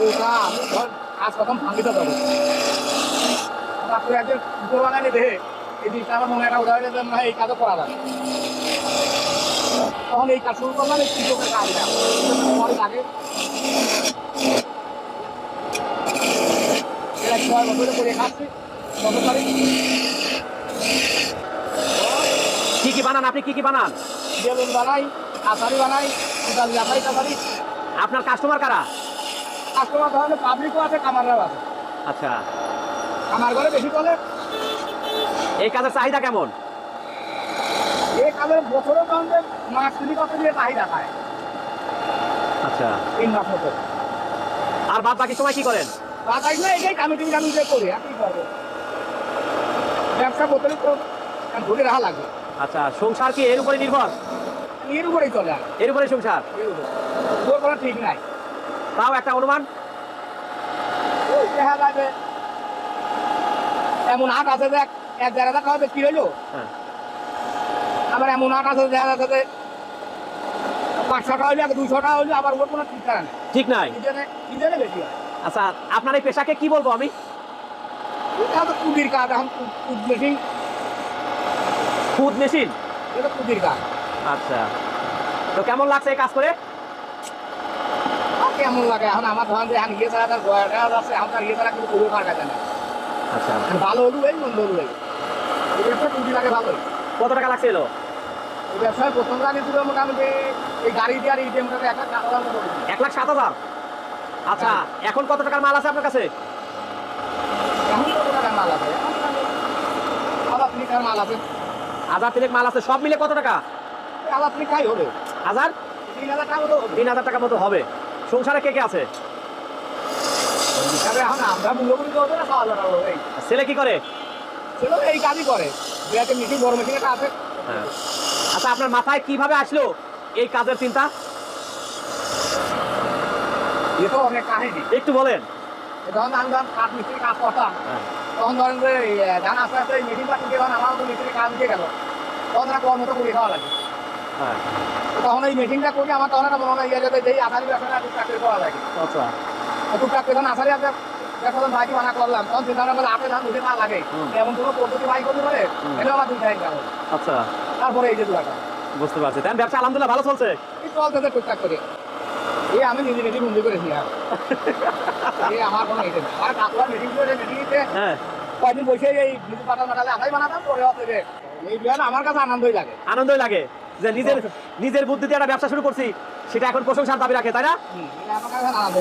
ওটা আমি ধর আজ প্রথম ভাঙিতে পারবো তারপরে একজন দুটো বানাইলে দেখে এই জিনিসটা আমার মনে একটা উদাহরণ দেন না এই কাজও করা যায় তখন এই কাজ শুরু করলাম এই কৃষকের কাজটা অনেক আগে এরা 6 বছরে করে খাচ্ছি কত তারিখ কি কি বানান আপনি? কি কি বানান? বেলুন বানাই, আচারি বানাই, লাফাই টাফারি। আপনার কাস্টমার কারা? কাস্টমার ধরনের পাবলিকও আছে, কামাররাও আছে। আচ্ছা, আমার ঘরে বেশি চলে। এই কাজের চাহিদা কেমন? এই কাজের বছরও তখন মাস 3 বছর দিয়ে চাহিদা খায়। আচ্ছা, 3 মাস মতো। আর বাদ বাকি সময় কি করেন? বাতাই না এটাই কামিটি করি, আর কি করবো? ব্যবসা করতে তো ধরে রাখা লাগবে। আচ্ছা, সংসার কি এর উপরে নির্ভর? এর উপরেই চলে আর এর উপরে সংসার? ওর কোনো ঠিক নাই। তাও একটা অনুমান? ওই দেখা যাবে এমন হাট আছে যে 1-1.5 টাকা হবে কি হইলো, হ্যাঁ, আবার এমন হাট আছে দেখা যাচ্ছে যে 500 টাকা হইলে 200 টাকা হইলে আবার ওর কোনো ঠিক নাই। ঠিক নাই। নিজেরে বেশি হয়। আচ্ছা, আপনার এই পেশাকে কি বলবো আমি? এটা তো কুদির কাজ, এখন কুদ মেশিন, খুদ মেশিন। এটা কুদির কাজ। আচ্ছা, তো কেমন লাগছে এই কাজ করে? আর কেমন লাগে এখন আমার ধরেন যে এখন ইয়ে ছাড়া তার গয়াটা আছে, এখন তার ইয়ে ছাড়া কিন্তু কোনো কাজ কাজে না। আচ্ছা, ভালো হলু এই মন্দ হলু এই ব্যবসা কুদি লাগে ভালোই। কত টাকা লাগছে এলো? এই ব্যবসায় প্রথম আগে ছিল মোটামুটি এই গাড়ি দিয়ে আর এই দিয়ে মোটামুটি 1,07,000 মতো। 1,07,000। আচ্ছা, এখন কত টাকার মাল আছে আপনার কাছে? এখন কত টাকার মাল আছে? এখন আলাপনি কার মাল আছে, 1,000 মাল আছে, সব মিলে কত টাকা? আলাপনি খাই হবে 1,000? 3,000 টাকা মতো হবে। 3,000 টাকা মতো হবে। সংসারে কে কে আছে? তবে এখন আমরা মূল্যগুলি করবো না, 6,000 টাকা হবে। ছেলে কি করে? ছেলে এই কাজই করে, বিরাটে মেশিন, বড় মেশিন একটা আছে। হ্যাঁ। আচ্ছা, আপনার মাথায় কিভাবে আসলো এই কাজের চিন্তা? এ তো অনেক কাহিনী। একটু বলেন। যখন আমি ধরেন কাঠ মিস্ত্রি কাজ করতাম, তখন ধরেন যে ধান আস্তে আস্তে মেশিন পাতি যখন আমার তো মিস্ত্রি কাজ দিয়ে গেল, তখন একটা কর্মতো করে খাওয়া লাগে। হ্যাঁ, তখন এই মেশিনটা করি আমার তখন একটা মনে হয় ইয়ে যাবে যে এই আসারি ব্যবসাটা টুকটাক করে করা লাগে। আচ্ছা, টুকটাক করে যখন আসারি আছে ব্যবসা ভাইকে মানা করলাম, তখন চিন্তা ভাবনা করলে আপনি ধান উঠে না লাগে, এমন কোনো পদ্ধতি ভাই করতে পারে, এটা আমার 2 টাইম যাবো। আচ্ছা, তারপরে এই যে দুটা বুঝতে পারছি। তাই ব্যবসা আলহামদুলিল্লাহ ভালো চলছে। এই চলতেছে টুকটাক করে। এই আমি নিজে নিজে বন্দি করেছি আর এই আমার কোনো এটা নেই। আর কাকুরা মেশিন করে মেশিনিতে হ্যাঁ, কয়দিন বসে এই নিজে পাঠাল মাঠালে আটাই বানাতাম, পরে হচ্ছে যে এই বিহান আমার কাছে আনন্দই লাগে। আনন্দই লাগে যে নিজের বুদ্ধিতে একটা ব্যবসা শুরু করছি, সেটা এখন প্রশংসার দাবি রাখে, তাই না? এটা আমার কাছে আনন্দ।